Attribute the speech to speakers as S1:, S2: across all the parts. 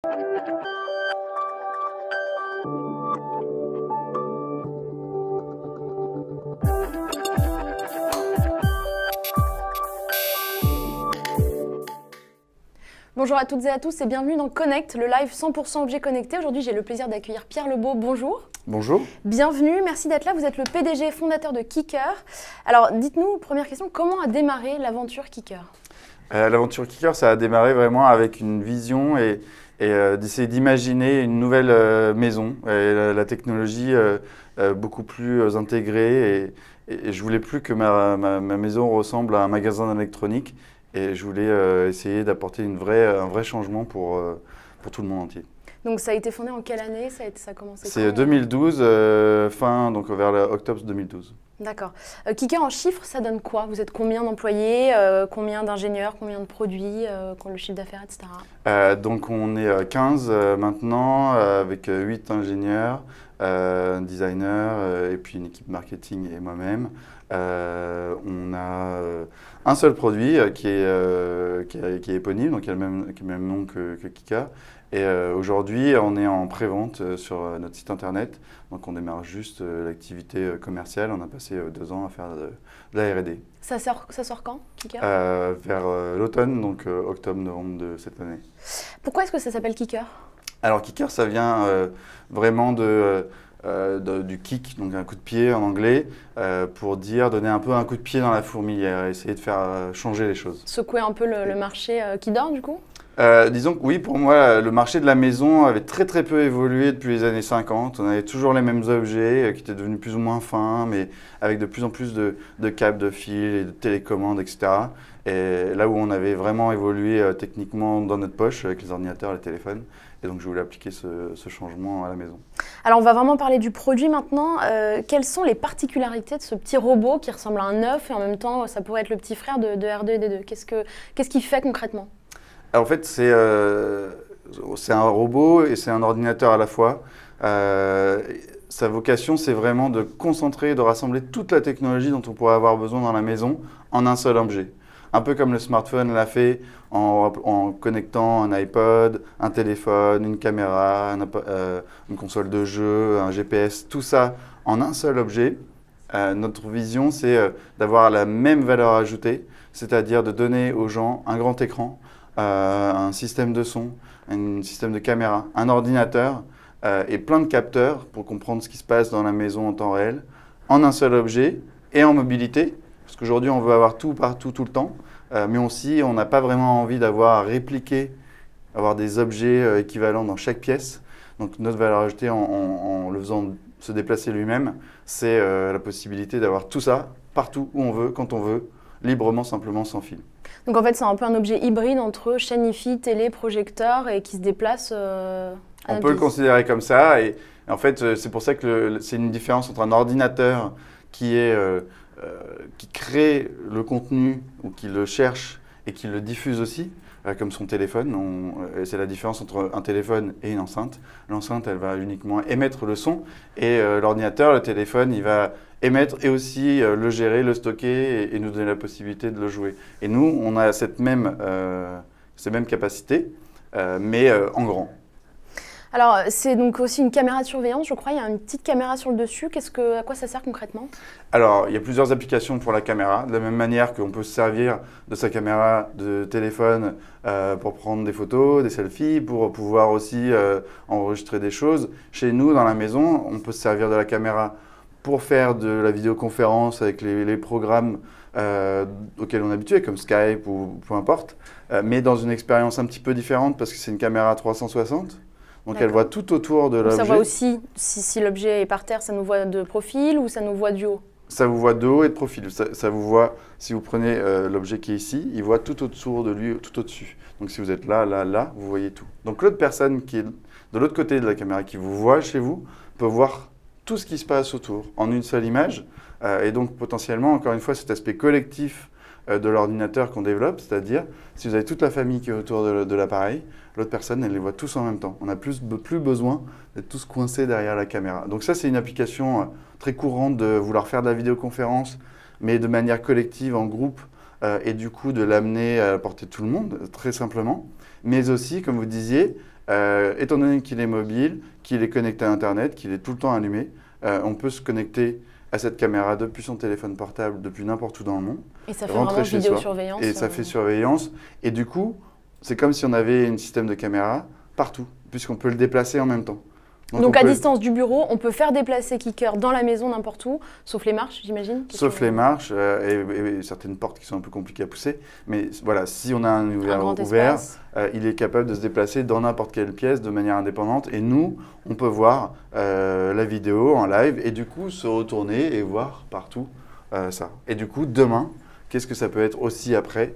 S1: Bonjour à toutes et à tous et bienvenue dans Connect, le live 100% objet connecté. Aujourd'hui, j'ai le plaisir d'accueillir Pierre Lebeau. Bonjour.
S2: Bonjour.
S1: Bienvenue, merci d'être là. Vous êtes le PDG et fondateur de Kicker. Alors, dites-nous, première question, comment a démarré l'aventure Kicker?
S2: L'aventure Kicker, ça a démarré vraiment avec une vision et d'essayer d'imaginer une nouvelle maison. Et la technologie beaucoup plus intégrée et je voulais plus que ma maison ressemble à un magasin d'électronique. Et je voulais essayer d'apporter un vrai changement pour tout le monde entier.
S1: Donc ça a été fondé en quelle année? Ça a commencé quand?
S2: C'est 2012, donc vers octobre 2012.
S1: D'accord. Kicker en chiffres, ça donne quoi? Vous êtes combien d'employés, combien d'ingénieurs, combien de produits, le chiffre d'affaires, etc.
S2: Donc on est 15 maintenant, avec 8 ingénieurs, un designer et puis une équipe marketing et moi-même. On a un seul produit qui est éponyme, donc qui a le même nom que Kicker. Et aujourd'hui, on est en pré-vente sur notre site internet. Donc on démarre juste l'activité commerciale. On a passé 2 ans à faire de la R&D.
S1: Ça sort quand, Kicker?
S2: Vers l'automne, donc octobre-novembre de cette année.
S1: Pourquoi est-ce que ça s'appelle Kicker? Alors
S2: Kicker, ça vient vraiment du kick, donc un coup de pied en anglais, pour dire donner un peu un coup de pied dans la fourmilière, essayer de faire changer les choses.
S1: Secouer un peu le marché qui dort du coup?
S2: Disons que oui, pour moi, le marché de la maison avait très peu évolué depuis les années 50. On avait toujours les mêmes objets qui étaient devenus plus ou moins fins, mais avec de plus en plus de câbles, de fils et de télécommandes, etc. Et là où on avait vraiment évolué techniquement dans notre poche avec les ordinateurs et les téléphones. Et donc je voulais appliquer ce changement à la maison.
S1: Alors on va vraiment parler du produit maintenant. Quelles sont les particularités de ce petit robot qui ressemble à un œuf et en même temps ça pourrait être le petit frère de R2D2? Qu'est-ce qu'il fait concrètement?
S2: En fait, c'est un robot et c'est un ordinateur à la fois. Sa vocation, c'est vraiment de concentrer, de rassembler toute la technologie dont on pourrait avoir besoin dans la maison en un seul objet. Un peu comme le smartphone l'a fait en connectant un iPod, un téléphone, une caméra, une console de jeu, un GPS, tout ça en un seul objet. Notre vision, c'est d'avoir la même valeur ajoutée, c'est-à-dire de donner aux gens un grand écran, un système de son, un système de caméra, un ordinateur et plein de capteurs pour comprendre ce qui se passe dans la maison en temps réel, en un seul objet et en mobilité. Parce qu'aujourd'hui, on veut avoir tout partout, tout le temps, mais aussi, on n'a pas vraiment envie d'avoir à répliquer, avoir des objets équivalents dans chaque pièce. Donc, notre valeur ajoutée en le faisant se déplacer lui-même, c'est la possibilité d'avoir tout ça, partout, où on veut, quand on veut, librement, simplement, sans fil.
S1: Donc, en fait, c'est un peu un objet hybride entre chaîne Hi-Fi, télé, projecteur et qui se déplace
S2: On peut le considérer comme ça. Et en fait, c'est pour ça que c'est une différence entre un ordinateur qui crée le contenu ou qui le cherche et qui le diffuse aussi, comme son téléphone. C'est la différence entre un téléphone et une enceinte. L'enceinte, elle va uniquement émettre le son et l'ordinateur, le téléphone, il va émettre et aussi le gérer, le stocker et nous donner la possibilité de le jouer. Et nous, on a ces mêmes capacités, mais en grand.
S1: Alors, c'est donc aussi une caméra de surveillance, je crois. Il y a une petite caméra sur le dessus. À quoi ça sert concrètement? Alors,
S2: il y a plusieurs applications pour la caméra. De la même manière qu'on peut se servir de sa caméra de téléphone pour prendre des photos, des selfies, pour pouvoir aussi enregistrer des choses. Chez nous, dans la maison, on peut se servir de la caméra pour faire de la vidéoconférence avec les programmes auxquels on est habitué, comme Skype ou peu importe, mais dans une expérience un petit peu différente parce que c'est une caméra 360. Donc elle voit tout autour de l'objet.
S1: Ça voit aussi, si l'objet est par terre, ça nous voit de profil ou ça nous voit du haut?
S2: Ça vous voit de haut et de profil. Ça vous voit, si vous prenez l'objet qui est ici, il voit tout autour de lui, tout au-dessus. Donc si vous êtes là, vous voyez tout. Donc l'autre personne qui est de l'autre côté de la caméra, qui vous voit chez vous, peut voir tout ce qui se passe autour en une seule image. Et donc potentiellement, encore une fois, cet aspect collectif de l'ordinateur qu'on développe, c'est-à-dire si vous avez toute la famille qui est autour de l'appareil, l'autre personne, elle les voit tous en même temps. On n'a plus besoin d'être tous coincés derrière la caméra. Donc ça, c'est une application très courante de vouloir faire de la vidéoconférence, mais de manière collective, en groupe, et du coup de l'amener à la portée de tout le monde, très simplement. Mais aussi, comme vous disiez, étant donné qu'il est mobile, qu'il est connecté à Internet, qu'il est tout le temps allumé, on peut se connecter à cette caméra depuis son téléphone portable, depuis n'importe où dans le monde.
S1: Et ça fait vraiment vidéosurveillance.
S2: Et ça fait surveillance. Et du coup, c'est comme si on avait un système de caméra partout, puisqu'on peut le déplacer en même temps.
S1: Donc à distance du bureau, on peut faire déplacer Kicker dans la maison n'importe où, sauf les marches, j'imagine.
S2: Sauf les marches et certaines portes qui sont un peu compliquées à pousser. Mais voilà, si on a un ouvert, il est capable de se déplacer dans n'importe quelle pièce de manière indépendante. Et nous, on peut voir la vidéo en live et du coup se retourner et voir partout ça. Et du coup, demain, qu'est-ce que ça peut être aussi après,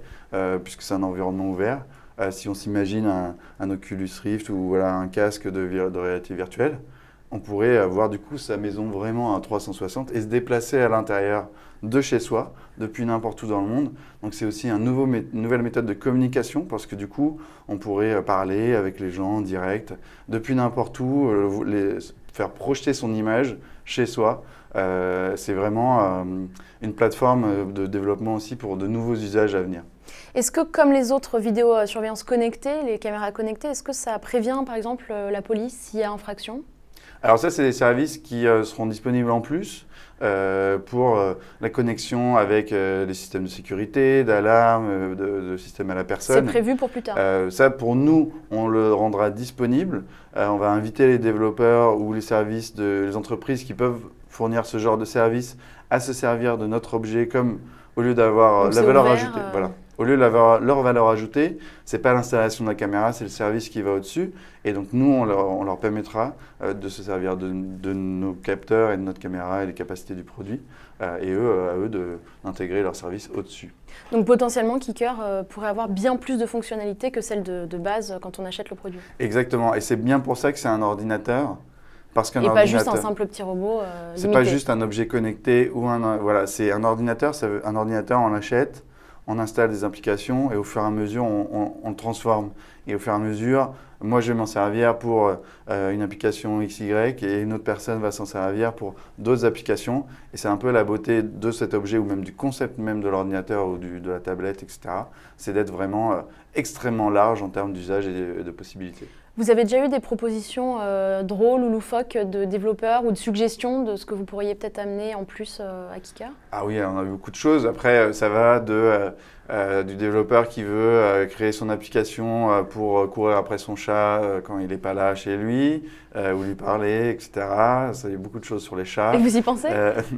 S2: puisque c'est un environnement ouvert. Si on s'imagine un Oculus Rift ou voilà, un casque de réalité virtuelle, on pourrait avoir du coup sa maison vraiment à 360 et se déplacer à l'intérieur de chez soi, depuis n'importe où dans le monde. Donc c'est aussi une nouvelle méthode de communication parce que du coup, on pourrait parler avec les gens en direct, depuis n'importe où, faire projeter son image chez soi. C'est vraiment une plateforme de développement aussi pour de nouveaux usages à venir.
S1: Est-ce que, comme les autres vidéosurveillance connectées, les caméras connectées, est-ce que ça prévient, par exemple, la police s'il y a infraction?
S2: Alors ça, c'est des services qui seront disponibles en plus pour la connexion avec les systèmes de sécurité, d'alarme, de système à la personne.
S1: C'est prévu pour plus tard.
S2: Ça, pour nous, on le rendra disponible. On va inviter les développeurs ou les services, les entreprises qui peuvent fournir ce genre de service à se servir de notre objet comme au lieu d'avoir la valeur ajoutée. Voilà. Au lieu d'avoir leur valeur ajoutée, ce n'est pas l'installation de la caméra, c'est le service qui va au-dessus. Et donc nous, on leur permettra de se servir de nos capteurs et de notre caméra et les capacités du produit. Et à eux d'intégrer leur service au-dessus.
S1: Donc potentiellement, Kicker pourrait avoir bien plus de fonctionnalités que celles de base quand on achète le produit.
S2: Exactement. Et c'est bien pour ça que c'est un ordinateur.
S1: Et pas juste un simple petit robot
S2: c'est pas juste un objet connecté ou voilà, c'est un ordinateur. Un ordinateur, on l'achète, on installe des applications et au fur et à mesure, on le transforme. Et au fur et à mesure, moi, je vais m'en servir pour une application XY et une autre personne va s'en servir pour d'autres applications. Et c'est un peu la beauté de cet objet ou même du concept même de l'ordinateur ou de la tablette, etc. C'est d'être vraiment extrêmement large en termes d'usage et de possibilités.
S1: Vous avez déjà eu des propositions drôles ou loufoques de développeurs ou de suggestions de ce que vous pourriez peut-être amener en plus à Kicker?
S2: Ah oui, on a vu beaucoup de choses. Après, ça va du développeur qui veut créer son application pour courir après son chat quand il n'est pas là chez lui, ou lui parler, etc. Ça y a beaucoup de choses sur les chats.
S1: Et vous y pensez?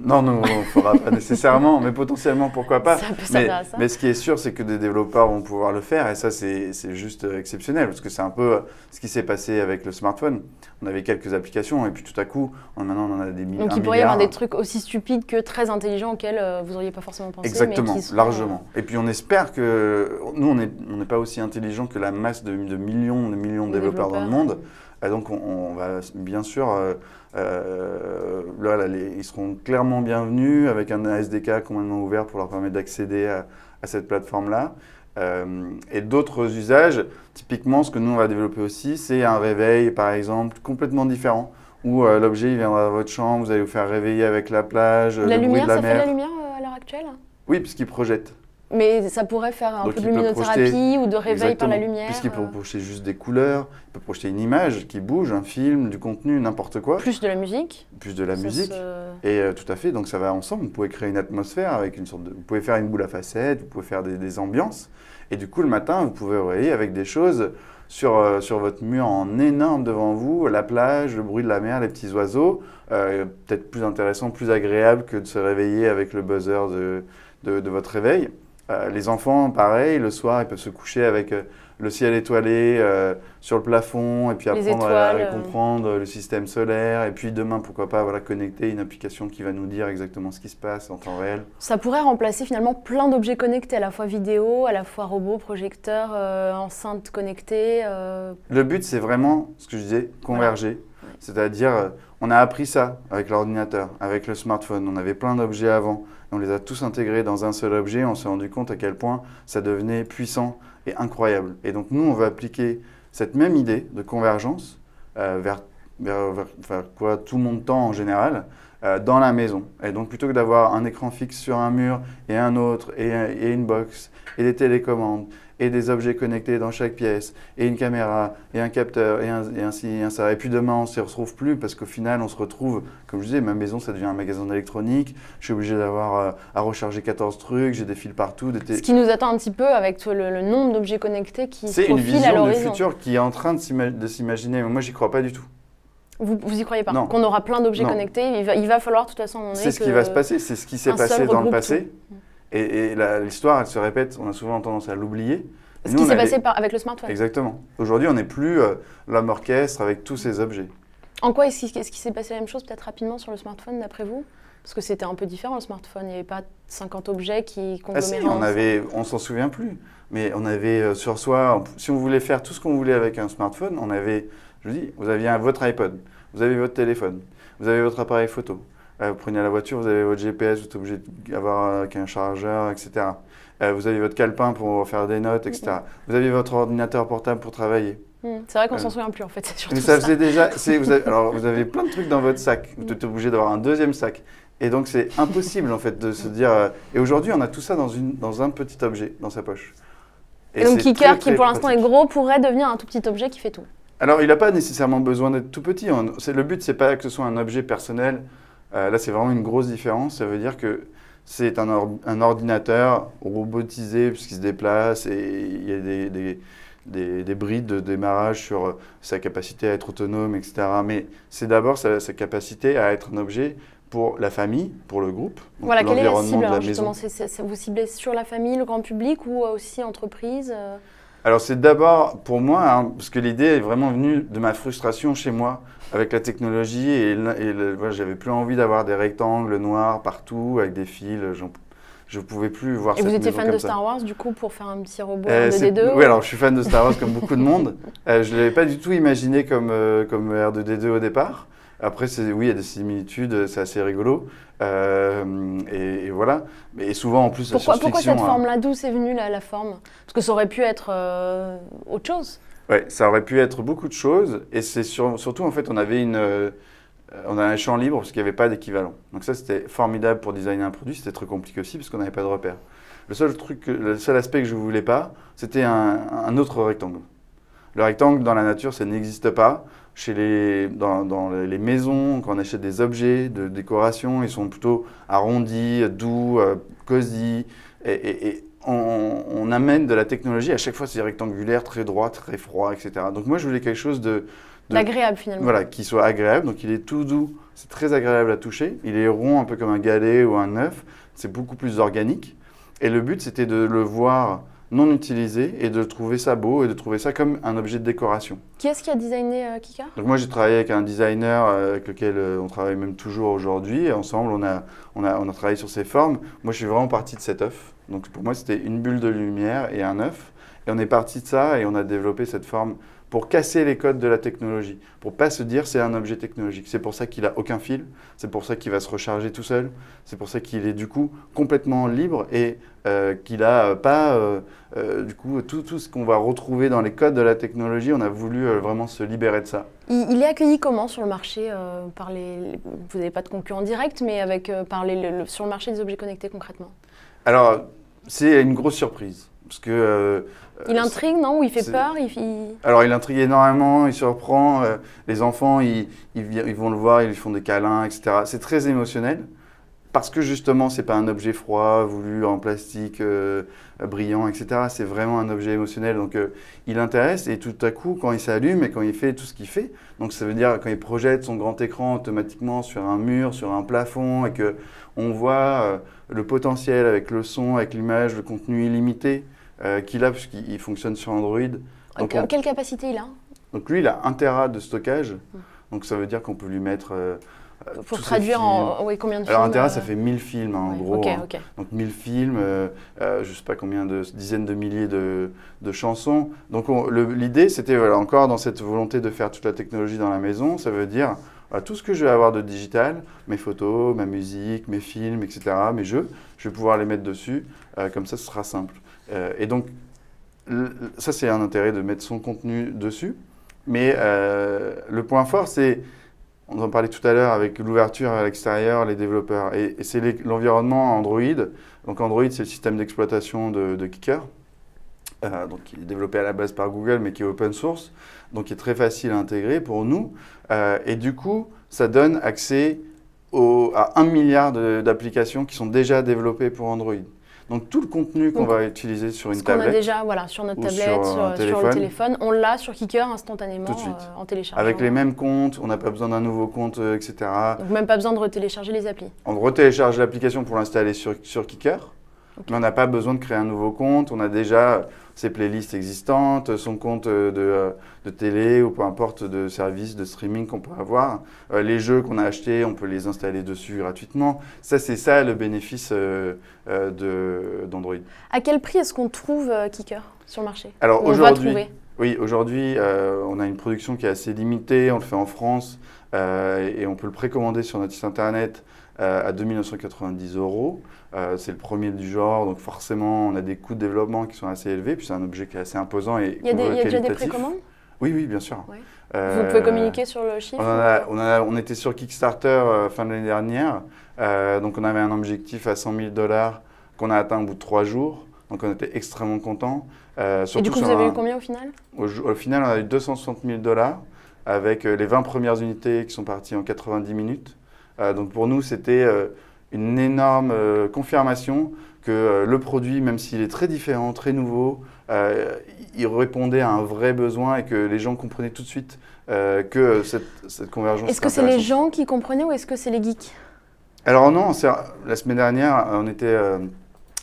S2: Non, on ne fera pas nécessairement, mais potentiellement, pourquoi pas.
S1: Ça peut servir à ça.
S2: Mais ce qui est sûr, c'est que des développeurs vont pouvoir le faire, et ça, c'est juste exceptionnel, parce que c'est un peu ce qui s'est passé avec le smartphone. On avait quelques applications, et puis tout à coup, maintenant, on en a des milliards.
S1: Donc il pourrait y avoir des trucs aussi stupides que très intelligents auxquels vous n'auriez pas forcément pensé.
S2: Exactement,
S1: mais qui sont,
S2: largement. Et puis on espère que nous, on n'est pas aussi intelligents que la masse de millions de développeurs dans le monde. Et donc on va bien sûr, ils seront clairement bienvenus avec un SDK complètement ouvert pour leur permettre d'accéder à cette plateforme-là. Et d'autres usages, typiquement ce que nous on va développer aussi, c'est un réveil par exemple complètement différent où l'objet il viendra dans votre chambre, vous allez vous faire réveiller avec la plage, le bruit de la mer.
S1: Ça fait de la lumière à l'heure actuelle?
S2: Oui, puisqu'il projette.
S1: Mais ça pourrait faire un peu de luminothérapie ou de réveil par la lumière.
S2: Puisqu'il peut projeter juste des couleurs, il peut projeter une image qui bouge, un film, du contenu, n'importe quoi.
S1: Plus de la musique.
S2: Plus de la musique. Et tout à fait, donc ça va ensemble. Vous pouvez créer une atmosphère avec une sorte de... Vous pouvez faire une boule à facettes, vous pouvez faire des ambiances. Et du coup, le matin, vous pouvez réveiller avec des choses sur votre mur en énorme devant vous, la plage, le bruit de la mer, les petits oiseaux. Peut-être plus intéressant, plus agréable que de se réveiller avec le buzzer de votre réveil. Les enfants, pareil, le soir, ils peuvent se coucher avec le ciel étoilé sur le plafond et puis apprendre à comprendre le système solaire. Et puis demain, pourquoi pas connecter une application qui va nous dire exactement ce qui se passe en temps réel.
S1: Ça pourrait remplacer finalement plein d'objets connectés, à la fois vidéo, à la fois robots, projecteurs, enceintes connectées.
S2: Le but, c'est vraiment, ce que je disais, converger. Voilà. C'est-à-dire, on a appris ça avec l'ordinateur, avec le smartphone. On avait plein d'objets avant. On les a tous intégrés dans un seul objet. On s'est rendu compte à quel point ça devenait puissant et incroyable. Et donc nous, on va appliquer cette même idée de convergence vers quoi tout le monde tend en général, dans la maison. Et donc plutôt que d'avoir un écran fixe sur un mur et un autre, et une box, et des télécommandes, et des objets connectés dans chaque pièce, et une caméra, et un capteur, et ainsi, et ça. Et puis demain, on ne s'y retrouve plus parce qu'au final, on se retrouve, comme je disais, ma maison, ça devient un magasin d'électronique. Je suis obligé d'avoir à recharger 14 trucs, j'ai des fils partout.
S1: Ce qui nous attend un petit peu avec le nombre d'objets connectés qui se profilent à l'horizon.
S2: C'est une vision du futur qui est en train de s'imaginer, mais moi, j'y crois pas du tout.
S1: Vous y croyez pas?
S2: Non.
S1: Qu'on aura plein d'objets connectés, il va falloir de toute façon...
S2: C'est ce qui va se passer, c'est ce qui s'est passé dans le passé.
S1: Tout.
S2: Et l'histoire, elle se répète, on a souvent tendance à l'oublier.
S1: Ce qui s'est passé avec le smartphone.
S2: Exactement. Aujourd'hui, on n'est plus l'homme orchestre avec tous ces objets.
S1: En quoi est-ce qu'il s'est passé la même chose, peut-être rapidement, sur le smartphone, d'après vous? Parce que c'était un peu différent, le smartphone. Il n'y avait pas 50 objets qui congloméraient.
S2: On s'en souvient plus. Mais on avait sur soi, si on voulait faire tout ce qu'on voulait avec un smartphone, on avait, je vous dis, vous aviez votre iPod, vous avez votre téléphone, vous avez votre appareil photo. Vous prenez la voiture, vous avez votre GPS, vous êtes obligé d'avoir avec un chargeur, etc. Vous avez votre calepin pour faire des notes, etc. Vous avez votre ordinateur portable pour travailler.
S1: C'est vrai qu'on s'en souvient plus, en fait.
S2: Mais ça faisait déjà. Vous avez plein de trucs dans votre sac. Vous êtes obligé d'avoir un deuxième sac. Et donc, c'est impossible, en fait, de se dire. Et aujourd'hui, on a tout ça dans un petit objet, dans sa poche.
S1: Et donc, Kicker, qui pour l'instant est gros, pourrait devenir un tout petit objet qui fait tout.
S2: Alors, il n'a pas nécessairement besoin d'être tout petit. Le but, c'est pas que ce soit un objet personnel. Là, c'est vraiment une grosse différence. Ça veut dire que c'est un ordinateur robotisé puisqu'il se déplace et il y a des brides de démarrage sur sa capacité à être autonome, etc. Mais c'est d'abord sa capacité à être un objet pour la famille, pour le groupe,
S1: voilà, quelle est la cible,
S2: de la
S1: justement,
S2: maison.
S1: Vous ciblez sur la famille, le grand public ou aussi entreprise?
S2: Alors c'est d'abord pour moi, hein, parce que l'idée est vraiment venue de ma frustration chez moi avec la technologie et voilà, j'avais plus envie d'avoir des rectangles noirs partout avec des fils. Je ne pouvais plus voir cette maison comme ça.
S1: Et vous étiez fan de Star Wars du coup pour faire un petit robot R2D2?
S2: Oui, alors je suis fan de Star Wars comme beaucoup de monde. Je ne l'avais pas du tout imaginé comme R2D2 au départ. Après, oui, il y a des similitudes, c'est assez rigolo. Et voilà. Et souvent, en plus,
S1: pourquoi cette forme-là? D'où c'est venu la forme? Parce que ça aurait pu être autre chose.
S2: Oui, ça aurait pu être beaucoup de choses. Et c'est surtout, en fait, on avait un champ libre parce qu'il n'y avait pas d'équivalent. Donc ça, c'était formidable pour designer un produit. C'était très compliqué aussi parce qu'on n'avait pas de repère. Le seul aspect que je ne voulais pas, c'était un autre rectangle. Le rectangle, dans la nature, ça n'existe pas. Dans les maisons, quand on achète des objets de décoration, ils sont plutôt arrondis, doux, cosy. Et on amène de la technologie. À chaque fois, c'est rectangulaire, très droit, très froid, etc. Donc moi, je voulais quelque chose
S1: d'agréable finalement.
S2: Voilà, qui soit agréable. Donc il est tout doux, c'est très agréable à toucher. Il est rond, un peu comme un galet ou un œuf. C'est beaucoup plus organique. Et le but, c'était de le voir non utilisé et de trouver ça beau et de trouver ça comme un objet de décoration.
S1: Qui est-ce qui a designé Kicker? Donc
S2: moi j'ai travaillé avec un designer avec lequel on travaille même toujours aujourd'hui et ensemble on a travaillé sur ces formes. Moi je suis vraiment parti de cet œuf. Donc pour moi c'était une bulle de lumière et un œuf et on est parti de ça et on a développé cette forme pour casser les codes de la technologie, pour pas se dire c'est un objet technologique. C'est pour ça qu'il a aucun fil, c'est pour ça qu'il va se recharger tout seul, c'est pour ça qu'il est du coup complètement libre et qu'il n'a pas du coup tout ce qu'on va retrouver dans les codes de la technologie. On a voulu vraiment se libérer de ça.
S1: Il est accueilli comment sur le marché vous n'avez pas de concurrent direct, mais sur le marché des objets connectés concrètement?
S2: Alors c'est une grosse surprise. Parce que,
S1: il intrigue, non? Ou il fait peur?
S2: Alors, il intrigue énormément, il surprend. Les enfants, ils vont le voir, ils lui font des câlins, etc. C'est très émotionnel. Parce que justement, ce n'est pas un objet froid, voulu en plastique, brillant, etc. C'est vraiment un objet émotionnel. Donc, il intéresse. Et tout à coup, quand il s'allume et quand il fait tout ce qu'il fait, donc ça veut dire quand il projette son grand écran automatiquement sur un mur, sur un plafond, et qu'on voit le potentiel avec le son, avec l'image, le contenu illimité, qu'il a puisqu'il fonctionne sur Android. Donc
S1: quelle capacité il a?
S2: Donc lui, il a 1 Tera de stockage. Donc ça veut dire qu'on peut lui mettre
S1: pour traduire combien de films?
S2: Alors 1 Tera, ça fait 1000 films en gros.
S1: Okay.
S2: Donc 1000 films, je ne sais pas combien de dizaines de milliers de chansons. Donc l'idée, c'était encore dans cette volonté de faire toute la technologie dans la maison. Ça veut dire tout ce que je vais avoir de digital, mes photos, ma musique, mes films, etc., mes jeux, je vais pouvoir les mettre dessus. Comme ça, ce sera simple. Et donc, ça, c'est un intérêt de mettre son contenu dessus. Mais le point fort, c'est, on en parlait tout à l'heure avec l'ouverture à l'extérieur, les développeurs. Et c'est l'environnement Android. Donc Android, c'est le système d'exploitation de Kicker. donc qui est développé à la base par Google, mais qui est open source, donc qui est très facile à intégrer pour nous. Et du coup, ça donne accès à 1 milliard d'applications qui sont déjà développées pour Android. Donc tout le contenu qu'on va utiliser sur une tablette,
S1: qu'on a déjà sur notre tablette, sur le téléphone, on l'a sur Kicker instantanément en téléchargeant.
S2: Avec les mêmes comptes, on n'a pas besoin d'un nouveau compte, etc.
S1: Donc même pas besoin de retélécharger les applis.
S2: On retélécharge l'application pour l'installer sur Kicker, mais on n'a pas besoin de créer un nouveau compte. On a déjà ses playlists existantes, son compte de télé ou peu importe de service de streaming qu'on peut avoir. Les jeux qu'on a achetés, on peut les installer dessus gratuitement. Ça, c'est ça le bénéfice d'Android.
S1: À quel prix est-ce qu'on trouve Kicker sur le marché?
S2: Alors aujourd'hui, oui, aujourd'hui, on a une production qui est assez limitée. On le fait en France et on peut le précommander sur notre site internet à 2 990 €. C'est le premier du genre, donc forcément, on a des coûts de développement qui sont assez élevés, puis c'est un objet qui est assez imposant et
S1: il y a déjà des précommandes?
S2: Oui, oui, bien sûr.
S1: Ouais. Vous pouvez communiquer sur le chiffre?
S2: On était sur Kickstarter fin de l'année dernière, donc on avait un objectif à 100 000 $ qu'on a atteint au bout de 3 jours, donc on était extrêmement contents.
S1: Et du coup, vous avez eu combien au final?
S2: Au final, on a eu 260 000 $ avec les 20 premières unités qui sont parties en 90 minutes. Donc pour nous, c'était une énorme confirmation que le produit, même s'il est très différent, très nouveau, il répondait à un vrai besoin et que les gens comprenaient tout de suite que cette convergence.
S1: Est-ce que c'est les gens qui comprenaient ou est-ce que c'est les geeks?
S2: Alors non, la semaine dernière, on était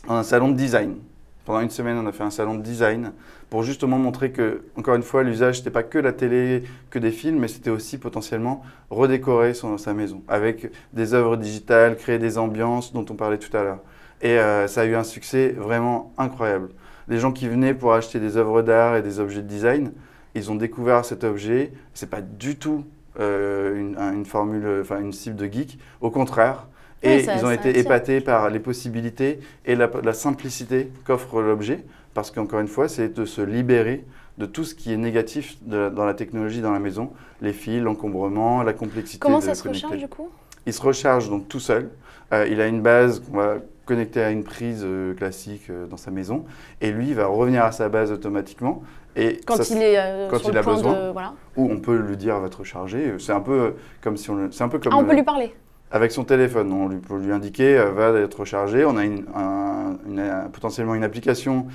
S2: dans un salon de design. Pendant une semaine, on a fait un salon de design pour justement montrer que, encore une fois, l'usage, c'était pas que la télé, que des films, mais c'était aussi potentiellement redécorer sa maison avec des œuvres digitales, créer des ambiances dont on parlait tout à l'heure. Et ça a eu un succès vraiment incroyable. Les gens qui venaient pour acheter des œuvres d'art et des objets de design, ils ont découvert cet objet. C'est pas du tout une formule, enfin une cible de geek. Au contraire. Et oui, ils ont été épatés par les possibilités et la simplicité qu'offre l'objet. Parce qu'encore une fois, c'est de se libérer de tout ce qui est négatif dans la technologie dans la maison. Les fils, l'encombrement, la complexité.
S1: Comment ça se recharge du coup?
S2: Il se recharge donc tout seul. Il a une base qu'on va connecter à une prise classique dans sa maison. Et lui, il va revenir à sa base automatiquement. Et
S1: quand il est sur le point besoin,
S2: voilà. Ou on peut lui dire va te recharger. C'est un peu comme si on. C'est un peu comme.
S1: Ah, on peut lui parler.
S2: Avec son téléphone, on peut lui indiquer va être rechargé. On a potentiellement une application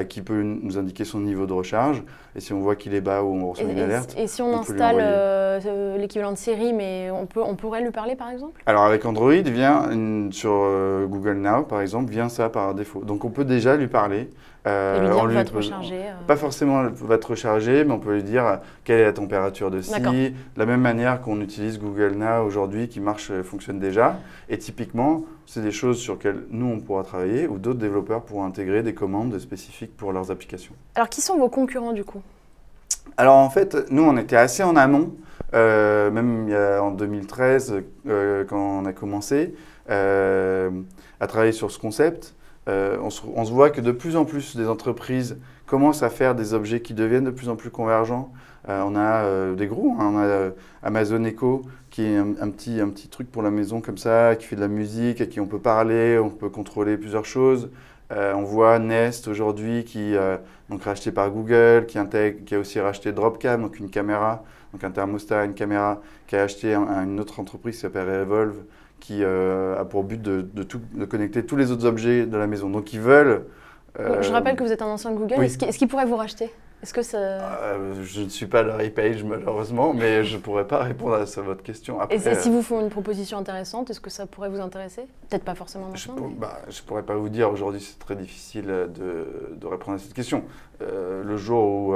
S2: qui peut nous indiquer son niveau de recharge. Et si on voit qu'il est bas ou on reçoit une alerte.
S1: Et si on installe l'équivalent de Siri, mais on pourrait lui parler par exemple? Alors
S2: avec Android, sur Google Now par exemple, vient ça par défaut. Donc on peut déjà lui parler.
S1: Et lui dire va te recharger.
S2: Pas forcément va te recharger, mais on peut lui dire quelle est la température de ci. De la même manière qu'on utilise Google Now aujourd'hui qui fonctionne déjà. Et typiquement, c'est des choses sur lesquelles nous on pourra travailler ou d'autres développeurs pourront intégrer des commandes spécifiques pour leurs applications.
S1: Alors qui sont vos concurrents du coup?
S2: Alors en fait, nous on était assez en amont, même en 2013 quand on a commencé à travailler sur ce concept. On se voit que de plus en plus des entreprises commencent à faire des objets qui deviennent de plus en plus convergents. On a des gros, hein, on a Amazon Echo qui est un petit truc pour la maison comme ça, qui fait de la musique, à qui on peut parler, on peut contrôler plusieurs choses. On voit Nest aujourd'hui qui donc racheté par Google, qui a aussi racheté Dropcam, donc une caméra, donc un thermostat, une caméra, qui a acheté une autre entreprise qui s'appelle Revolve, qui a pour but de connecter tous les autres objets de la maison. Donc ils veulent...
S1: Je rappelle que vous êtes un ancien de Google. Oui. Est-ce qu'ils pourraient vous racheter? Est-ce que ça...
S2: je ne suis pas leur e-page malheureusement, mais je ne pourrais pas répondre à votre question. Après,
S1: et si vous font une proposition intéressante, est-ce que ça pourrait vous intéresser? Peut-être pas forcément maintenant.
S2: Je ne pourrais pas vous dire. Aujourd'hui, c'est très difficile de répondre à cette question. Le jour où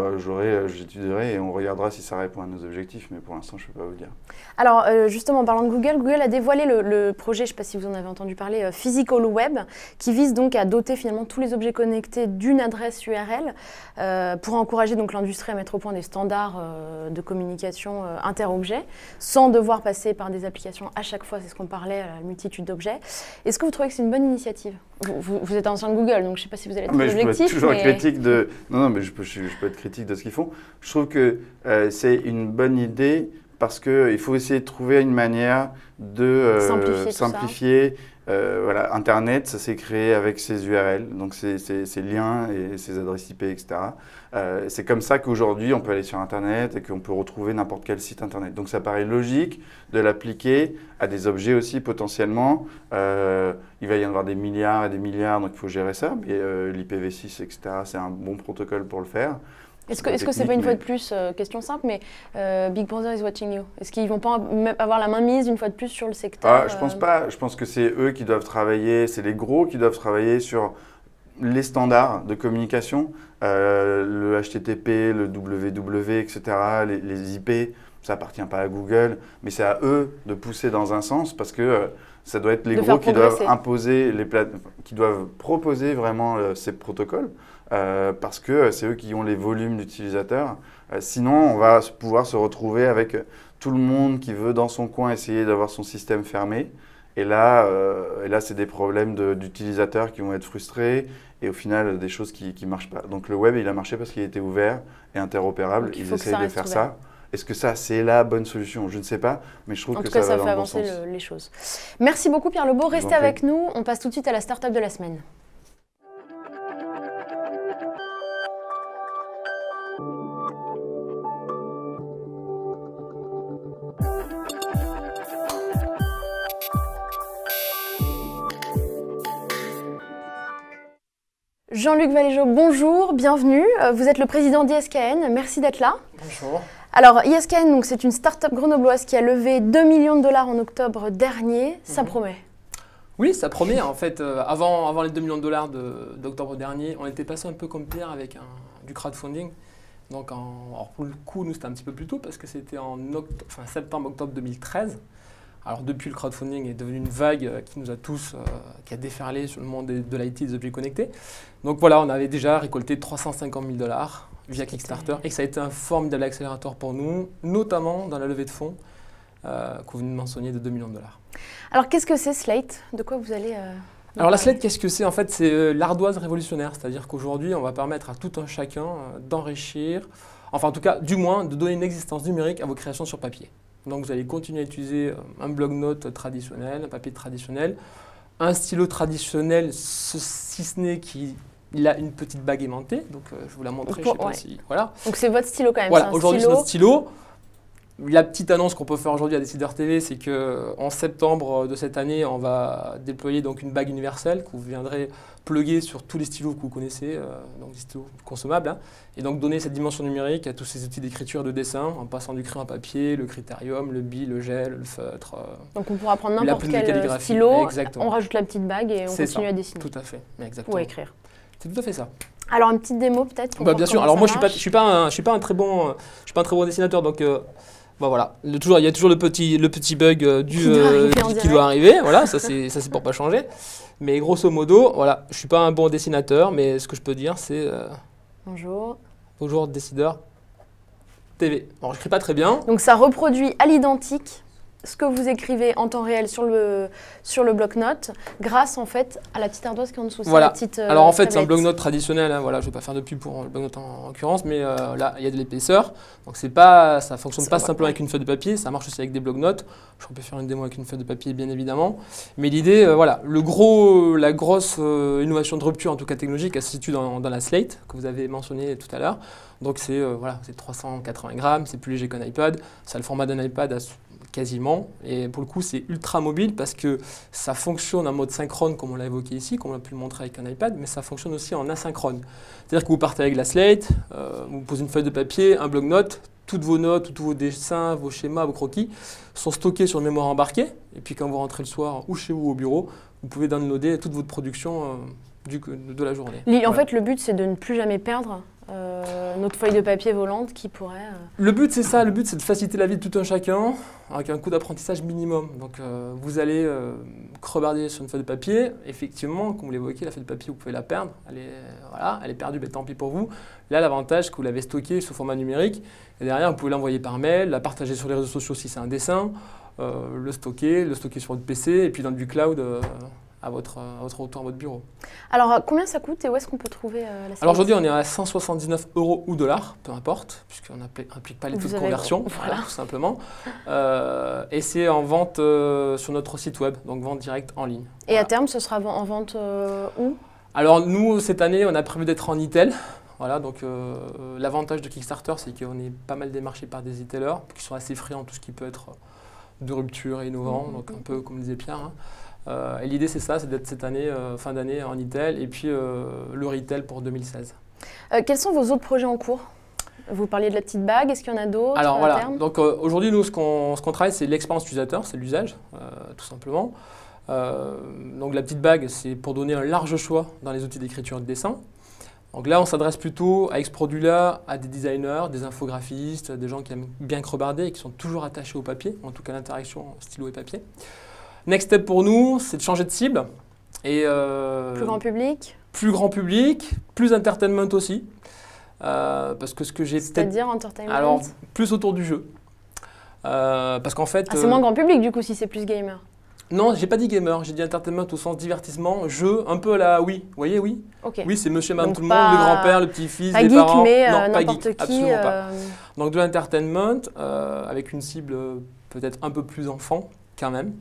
S2: j'étudierai et on regardera si ça répond à nos objectifs, mais pour l'instant, je ne peux pas vous dire.
S1: Alors, justement, en parlant de Google, Google a dévoilé le projet, je ne sais pas si vous en avez entendu parler, Physical Web, qui vise donc à doter finalement tous les objets connectés d'une adresse URL pour encourager donc l'industrie à mettre au point des standards de communication interobjets, sans devoir passer par des applications à chaque fois, c'est ce qu'on parlait, à la multitude d'objets. Est-ce que vous trouvez que c'est une bonne initiative? Vous êtes ancien de Google, donc je ne sais pas si vous allez être objectif.
S2: Je peux être toujours critique de... Non, mais je peux être critique de ce qu'ils font. Je trouve que c'est une bonne idée parce qu'il faut essayer de trouver une manière de simplifier Voilà, Internet, ça s'est créé avec ces URL, donc ces liens et ces adresses IP, etc. C'est comme ça qu'aujourd'hui, on peut aller sur Internet et qu'on peut retrouver n'importe quel site Internet. Donc ça paraît logique de l'appliquer à des objets aussi potentiellement. Il va y en avoir des milliards et des milliards, donc il faut gérer ça. Mais l'IPv6, etc., c'est un bon protocole pour le faire.
S1: Est-ce que c'est pas une fois de plus, question simple, mais Big Brother is watching you? Est-ce qu'ils vont pas avoir la main mise une fois de plus sur le secteur?
S2: Je pense pas. Je pense que c'est eux qui doivent travailler, c'est les gros qui doivent travailler sur les standards de communication, le HTTP, le www, etc., les IP, ça appartient pas à Google, mais c'est à eux de pousser dans un sens parce que ça doit être les gros qui doivent imposer, qui doivent proposer vraiment ces protocoles. Parce que c'est eux qui ont les volumes d'utilisateurs. Sinon, on va pouvoir se retrouver avec tout le monde qui veut dans son coin essayer d'avoir son système fermé. Et là c'est des problèmes d'utilisateurs qui vont être frustrés et au final, des choses qui ne marchent pas. Donc le web, il a marché parce qu'il était ouvert et interopérable. Ils essayent de faire ça. Est-ce que ça, c'est la bonne solution? Je ne sais pas, mais je trouve que ça va dans le bon sens. En tout cas, ça fait avancer
S1: les choses. Merci beaucoup Pierre Lebeau. Restez avec nous. On passe tout de suite à la start-up de la semaine. Jean-Luc Valéjot, bonjour, bienvenue. Vous êtes le président d'ISKN, merci d'être là.
S3: Bonjour.
S1: Alors, ISKN, c'est une start-up grenobloise qui a levé 2 millions de dollars en octobre dernier. Ça promet?
S3: Oui, ça promet. En fait, avant les 2 millions de dollars d'octobre dernier, on était passé un peu comme Pierre avec du crowdfunding. Donc, alors pour le coup, nous, c'était un petit peu plus tôt parce que c'était en septembre-octobre 2013. Alors depuis, le crowdfunding est devenu une vague qui nous a tous, qui a déferlé sur le monde de l'IT, des objets connectés. Donc voilà, on avait déjà récolté 350 000 dollars via Kickstarter et ça a été un formidable accélérateur pour nous, notamment dans la levée de fonds que vous venez de mentionner de 2 millions de dollars.
S1: Alors qu'est-ce que c'est Slate? De quoi vous allez
S3: Alors la Slate, qu'est-ce que c'est? En fait, c'est l'ardoise révolutionnaire, c'est-à-dire qu'aujourd'hui, on va permettre à tout un chacun d'enrichir, enfin en tout cas, du moins, de donner une existence numérique à vos créations sur papier. Donc vous allez continuer à utiliser un bloc-notes traditionnel, un papier traditionnel, un stylo traditionnel, si ce n'est qu'il a une petite bague aimantée. Donc je vais vous la montrer, je sais pas si... Voilà.
S1: Donc c'est votre stylo quand même.
S3: Voilà, aujourd'hui c'est notre stylo. La petite annonce qu'on peut faire aujourd'hui à Décideur TV, c'est qu'en septembre de cette année, on va déployer donc une bague universelle que vous viendrez plugger sur tous les stylos que vous connaissez, donc des stylos consommables, et donc donner cette dimension numérique à tous ces outils d'écriture et de dessin, en passant du crayon à papier, le critérium, le bi, le gel, le feutre.
S1: Donc on pourra prendre n'importe quel stylo,
S3: exactement.
S1: On rajoute la petite bague et on continue à dessiner.
S3: Tout à fait, exactement.
S1: Ou à écrire.
S3: C'est tout à fait ça.
S1: Alors une petite démo peut-être.
S3: Bien sûr. Alors moi je suis pas un très bon dessinateur, donc voilà. Il y a toujours le petit bug qui doit arriver. Voilà, ça c'est pour pas changer. Mais grosso modo, voilà, je suis pas un bon dessinateur, mais ce que je peux dire c'est bonjour Décideur TV. Bon, j'écris pas très bien.
S1: Donc ça reproduit à l'identique ce que vous écrivez en temps réel sur le bloc-notes, grâce en fait à la petite ardoise qui est en dessous.
S3: Voilà.
S1: La petite,
S3: alors en fait c'est un bloc-notes traditionnel, hein, voilà, je ne vais pas faire de pub pour le bloc-notes en l'occurrence, mais là il y a de l'épaisseur, donc ça ne fonctionne pas simplement avec une feuille de papier, ça marche aussi avec des bloc-notes. Je peux faire une démo avec une feuille de papier bien évidemment, mais l'idée, voilà, la grosse innovation de rupture en tout cas technologique, elle se situe dans la Slate que vous avez mentionné tout à l'heure. Donc c'est 380 grammes, c'est plus léger qu'un iPad, ça a le format d'un iPad quasiment, et pour le coup c'est ultra mobile parce que ça fonctionne en mode synchrone comme on l'a évoqué ici, comme on a pu le montrer avec un iPad, mais ça fonctionne aussi en asynchrone. C'est-à-dire que vous partez avec la Slate, vous posez une feuille de papier, un bloc-notes, toutes vos notes, tous vos dessins, vos schémas, vos croquis sont stockés sur une mémoire embarquée, et puis quand vous rentrez le soir ou chez vous au bureau, vous pouvez downloader toute votre production de la journée.
S1: En fait le but c'est de ne plus jamais perdre notre feuille de papier volante qui pourrait...
S3: Le but c'est ça, le but c'est de faciliter la vie de tout un chacun avec un coût d'apprentissage minimum. Donc vous allez crevarder sur une feuille de papier, effectivement, comme vous l'évoquez, la feuille de papier vous pouvez la perdre, elle est perdue, tant pis pour vous. Là l'avantage c'est que vous l'avez stocké sous format numérique et derrière vous pouvez l'envoyer par mail, la partager sur les réseaux sociaux si c'est un dessin, le stocker sur votre PC et puis dans du cloud à votre retour à votre bureau.
S1: Alors, combien ça coûte et où est-ce qu'on peut trouver la Slate?
S3: Alors aujourd'hui, on est à 179 € ou dollars, peu importe, puisqu'on n'applique pas les taux de conversion, voilà, tout simplement. Et c'est en vente sur notre site web, donc vente directe en ligne.
S1: Et voilà. À terme, ce sera en vente où?
S3: Alors nous, cette année, on a prévu d'être en e-tail. Voilà, donc l'avantage de Kickstarter, c'est qu'on est pas mal démarché par des e-tailers qui sont assez friands, tout ce qui peut être de rupture et innovant, donc un peu comme disait Pierre. Et l'idée, c'est ça, c'est d'être cette année, fin d'année, en e-tail, et puis le retail pour 2016.
S1: Quels sont vos autres projets en cours? Vous parliez de la petite bague, est-ce qu'il y en a d'autres?
S3: Alors voilà, donc aujourd'hui, nous, ce qu'on travaille, c'est l'expérience utilisateur, c'est l'usage, tout simplement. Donc la petite bague, c'est pour donner un large choix dans les outils d'écriture et de dessin. Donc là, on s'adresse plutôt avec ce produit-là à des designers, des infographistes, des gens qui aiment bien crevarder et qui sont toujours attachés au papier, en tout cas l'interaction stylo et papier. Next step pour nous, c'est de changer de cible. Et,
S1: plus grand public?
S3: Plus grand public, plus entertainment aussi. Parce que ce que j'ai...
S1: C'est-à-dire entertainment?
S3: Alors, plus autour du jeu. Parce qu'en fait...
S1: c'est moins grand public du coup si c'est plus gamer?
S3: Non, j'ai pas dit gamer, j'ai dit entertainment au sens divertissement, jeu, un peu à la oui. Vous voyez, oui?
S1: Okay.
S3: Oui, c'est monsieur, madame, tout le monde, le grand-père, le petit-fils, les
S1: geek,
S3: parents.
S1: Mais
S3: non, pas
S1: n'importe
S3: geek,
S1: qui.
S3: Absolument pas. Donc de l'entertainment, avec une cible peut-être un peu plus enfant, quand même.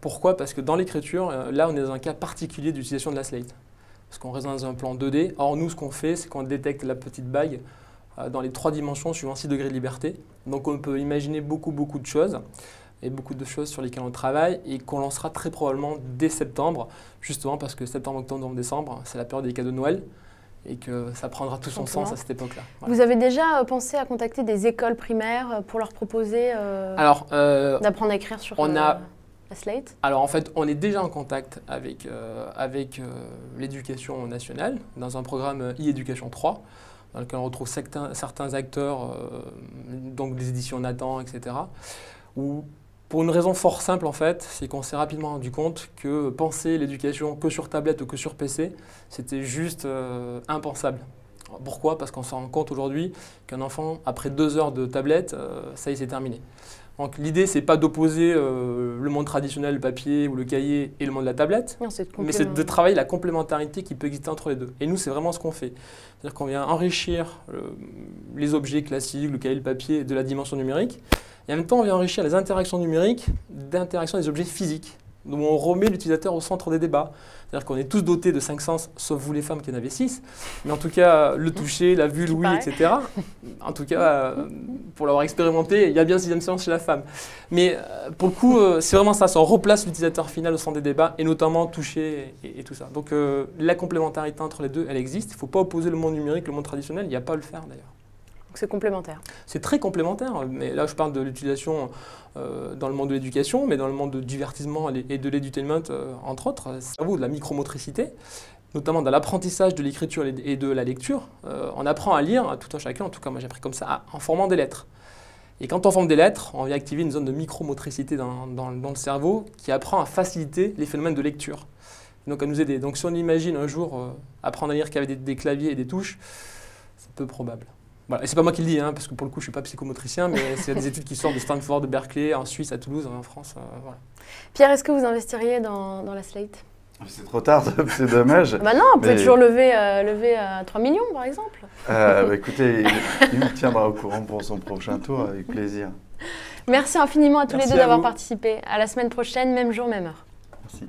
S3: Pourquoi? Parce que dans l'écriture, là, on est dans un cas particulier d'utilisation de la Slate. Parce qu'on reste dans un plan 2D. Or, nous, ce qu'on fait, c'est qu'on détecte la petite bague dans les 3 dimensions suivant 6 degrés de liberté. Donc, on peut imaginer beaucoup de choses. Et beaucoup de choses sur lesquelles on travaille et qu'on lancera très probablement dès septembre, justement parce que septembre, octobre, novembre, décembre, c'est la période des cadeaux de Noël et que ça prendra tout son sens à cette époque-là. Voilà.
S1: Vous avez déjà pensé à contacter des écoles primaires pour leur proposer d'apprendre à écrire sur la Slate? Alors
S3: en fait, on est déjà en contact avec l'éducation nationale dans un programme e-éducation 3 dans lequel on retrouve certains acteurs, donc des éditions Nathan, etc. Où, pour une raison fort simple, en fait, c'est qu'on s'est rapidement rendu compte que penser l'éducation que sur tablette ou que sur PC, c'était juste impensable. Alors, pourquoi? Parce qu'on se rend compte aujourd'hui qu'un enfant, après 2 heures de tablette, ça y est, c'est terminé. Donc l'idée, c'est pas d'opposer le monde traditionnel, le papier ou le cahier et le monde de la tablette, mais c'est de travailler la complémentarité qui peut exister entre les deux. Et nous, c'est vraiment ce qu'on fait. C'est-à-dire qu'on vient enrichir les objets classiques, le cahier, le papier, de la dimension numérique. Et en même temps, on vient enrichir les interactions numériques d'interaction des objets physiques, où on remet l'utilisateur au centre des débats. C'est-à-dire qu'on est tous dotés de 5 sens, sauf vous les femmes qui en avez 6. Mais en tout cas, le toucher, la vue, l'ouïe, etc. En tout cas, pour l'avoir expérimenté, il y a bien 6e sens chez la femme. Mais pour le coup, c'est vraiment ça, on replace l'utilisateur final au centre des débats, et notamment toucher et tout ça. Donc la complémentarité entre les deux, elle existe. Il ne faut pas opposer le monde numérique, le monde traditionnel, il n'y a pas à le faire d'ailleurs.
S1: C'est complémentaire. C'est
S3: très complémentaire, mais là je parle de l'utilisation dans le monde de l'éducation, mais dans le monde de divertissement et de l'edutainment, entre autres, c'est de la micromotricité, notamment dans l'apprentissage de l'écriture et de la lecture. On apprend à lire, tout un chacun, en tout cas moi j'ai appris comme ça, en formant des lettres. Et quand on forme des lettres, on vient activer une zone de micromotricité dans le cerveau qui apprend à faciliter les phénomènes de lecture. Donc à nous aider. Donc si on imagine un jour apprendre à lire qu'avec des claviers et des touches, c'est peu probable. Voilà. Et c'est pas moi qui le dis, parce que pour le coup, je suis pas psychomotricien, mais c'est des études qui sortent de Stanford, de Berkeley, en Suisse, à Toulouse, en France. Voilà.
S1: Pierre, est-ce que vous investiriez dans la Slate?
S2: C'est trop tard, c'est dommage.
S1: Bah non, on peut toujours lever à 3 millions, par exemple.
S2: Écoutez, il me tiendra au courant pour son prochain tour, avec plaisir.
S1: Merci infiniment à tous les deux d'avoir participé. À la semaine prochaine, même jour, même heure.
S2: Merci.